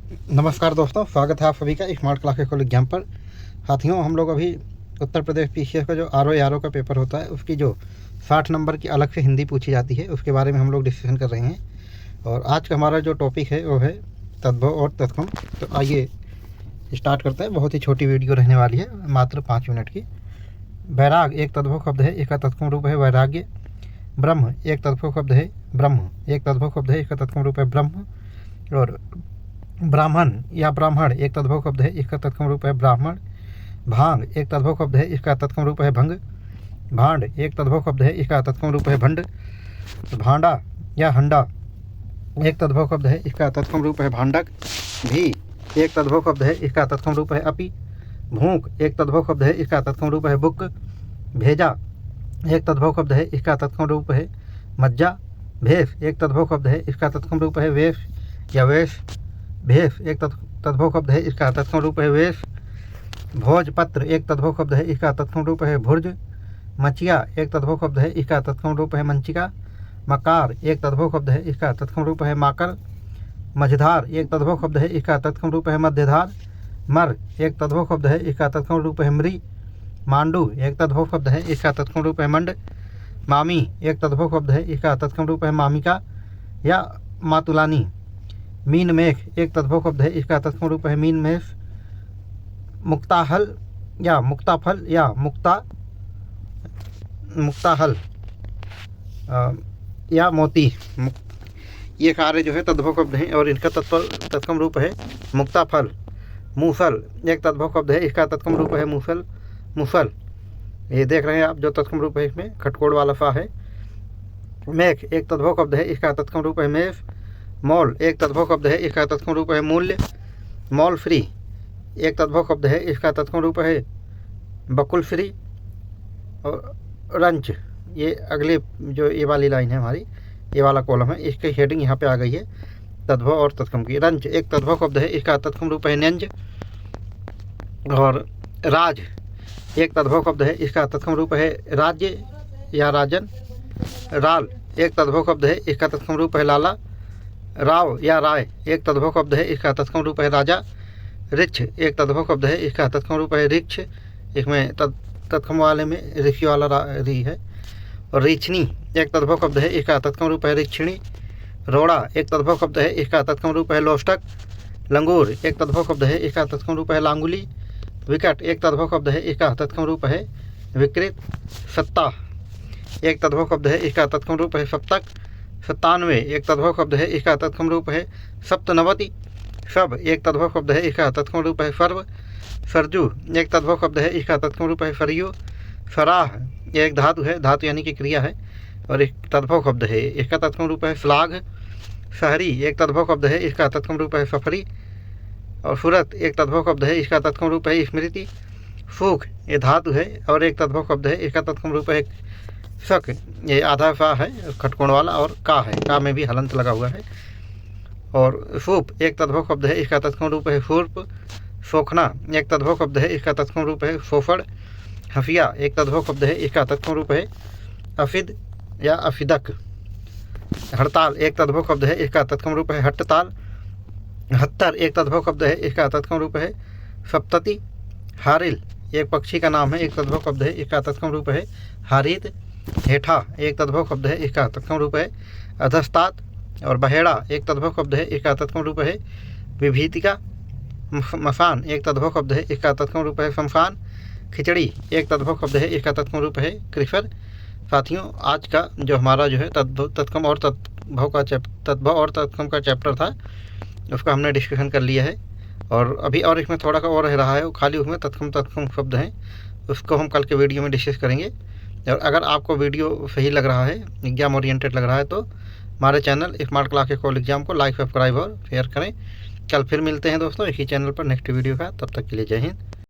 नमस्कार दोस्तों, स्वागत है आप सभी का स्मार्ट क्लास के कॉल एग्जाम पर। साथियों, हम लोग अभी उत्तर प्रदेश पीसीएस का जो आरओ का पेपर होता है उसकी जो 60 नंबर की अलग से हिंदी पूछी जाती है उसके बारे में हम लोग डिस्कशन कर रहे हैं। और आज का हमारा जो टॉपिक है वो है तद्भव और तत्सम। तो आइए स्टार्ट करते हैं। बहुत ही छोटी वीडियो रहने वाली है, मात्र 5 मिनट की। वैराग एक तद्भव शब्द है, इसका तत्सम रूप है वैराग्य। ब्रह्म एक तद्भव शब्द है, ब्रह्म एक तद्भव शब्द है, इसका तत्सम रूप है ब्रह्म। और ब्राह्मण या ब्राह्मण एक तद्भव शब्द है, इसका तत्सम रूप है ब्राह्मण। भांग एक तद्भव शब्द है, इसका तत्सम रूप है भंग। भांड एक तद्भव शब्द है, इसका तत्सम रूप है भंड। भांडा या हंडा एक तद्भव शब्द है, इसका तत्सम रूप है भांडक। भी एक तद्भव शब्द है, इसका तत्सम रूप है अपि। भूख एक तद्भव शब्द है, इसका तत्सम रूप है बुक। भेजा एक तद्भव शब्द है, इसका तत्सम रूप है मज्जा। भेष एक तद्भव शब्द है, इसका तत्सम रूप है वेश या वेश। भेष एक तद्भव शब्द है, इसका तत्सम रूप है वेश। भोजपत्र एक तद्भव शब्द है, इसका तत्सम रूप है भुर्ज। मचिया एक तद्भव शब्द है, इसका तत्सम रूप है मंचिका। मकार एक तद्भव शब्द है, इसका तत्सम रूप है माकर। मझधार एक तद्भव शब्द है, इसका तत्सम रूप है मध्यधार। मर एक तद्भव शब्द है, इसका तत्सम रूप है मृ। मांडू एक तद्भव शब्द है, इसका तत्सम रूप है मंड। मामी एक तद्भव शब्द है, इसका तत्सम रूप है मामिका या मातुलानी। मीन मेघ एक तद्भव शब्द है, इसका तत्सम रूप है मीन मेष। मुक्ताहल या मुक्ताफल या मुक्ताहल या मोती। ये सारे जो है तद्भव शब्द हैं और इनका तत्सम रूप है मुक्ताफल। मूसल एक तद्भव शब्द है, इसका तत्सम रूप है मूसल मुसल। ये देख रहे हैं आप जो तत्सम रूप है इसमें खटकोड़ वाला सा है। मेघ एक तद्भव शब्द है, इसका तत्सम रूप है मेष। मॉल एक तद्भव शब्द है, इसका तत्सम रूप है मूल्य। मॉल फ्री एक तद्भव शब्द है, इसका तत्सम रूप है बकुल फ्री। और रंच ये अगले जो ये वाली लाइन है हमारी, ये वाला कॉलम है, इसकी हेडिंग यहाँ पे आ गई है तद्भव और तत्सम की। रंच एक तद्भव शब्द है, इसका तत्सम रूप है न्यंज। और राज एक तद्भव शब्द है, इसका तत्सम रूप है राज्य या राजन। राल एक तद्भव शब्द है, इसका तत्सम रूप है लाला। राव या राय एक तद्भव शब्द है, इसका तत्सम रूप है राजा। ऋक्ष एक तद्भव शब्द है, इसका तत्सम रूप है ऋक्ष। इसमें तत्सम वाले में ऋषि वाला री है। और रीछनी एक तद्भव शब्द है, इसका तत्सम रूप है ऋक्षिणी। रोड़ा एक तद्भव शब्द है, इसका तत्सम रूप है लोष्टक। लंगूर एक तद्भव शब्द है, इसका तत्सम रूप है लांगुली। विकट एक तद्भव शब्द है, इसका तत्सम रूप है विकृत। सत्ता एक तद्भव शब्द है, इसका तत्सम रूप है सप्तक। 97 एक तद्भव शब्द है, इसका तत्सम रूप है सप्तनवति। सब एक तद्भव शब्द है, इसका तत्सम रूप है सर्व। सरजू एक तद्भव शब्द है, इसका तत्सम रूप है सरयू। सराह एक धातु है, धातु यानी कि क्रिया है और एक तद्भव शब्द है, इसका तत्सम रूप है श्लाघ। शहरी एक तद्भव शब्द है, इसका तत्सम रूप है सफरी। और सूरत एक तद्भव शब्द है, इसका तत्सम रूप है स्मृति। सुख ये धातु है और एक तद्भव शब्द है, इसका तत्सम रूप है शक, ये आधा सा है खटकोण वाला। और का है, का में भी हलंत लगा हुआ है। और सूप एक तद्भव शब्द है, इसका तत्सम रूप है सूर्प। सोखना एक तद्भव शब्द है, इसका तत्सम रूप है सोफड़। हफिया एक तद्भव शब्द है, इसका तत्सम रूप है अफिद या अफिदक। हड़ताल एक तद्भव शब्द है, इसका तत्सम रूप है हट्टताल। हत्तर एक तद्भव शब्द है, इसका तत्सम रूप है सप्तति। हारिल एक पक्षी का नाम है, एक तद्भव शब्द है, इसका तत्सम रूप है हारित। हेठा एक तद्भव शब्द है, इसका तत्सम रूप है अधस्तात। और बहेड़ा एक तद्भव शब्द है, इसका तत्सम रूप है विभीतिका। मसान एक तद्भव शब्द है, इसका तत्सम रूप है शमशान। खिचड़ी एक तद्भव शब्द है, इसका तत्सम रूप है कृफर। साथियों, आज का जो हमारा जो है तत्सम और तद्भव और तत्सम का चैप्टर था उसका हमने डिस्कशन कर लिया है। और अभी और इसमें थोड़ा का और रह रहा है, वो खाली उसमें तत्सम शब्द हैं, उसको हम कल के वीडियो में डिस्कस करेंगे। और अगर आपको वीडियो सही लग रहा है, एग्जाम ओरिएंटेड लग रहा है, तो हमारे चैनल स्मार्ट क्लास के कॉल एग्जाम को लाइक सब्सक्राइब और शेयर करें। कल फिर मिलते हैं दोस्तों इसी चैनल पर नेक्स्ट वीडियो का। तब तक के लिए जय हिंद।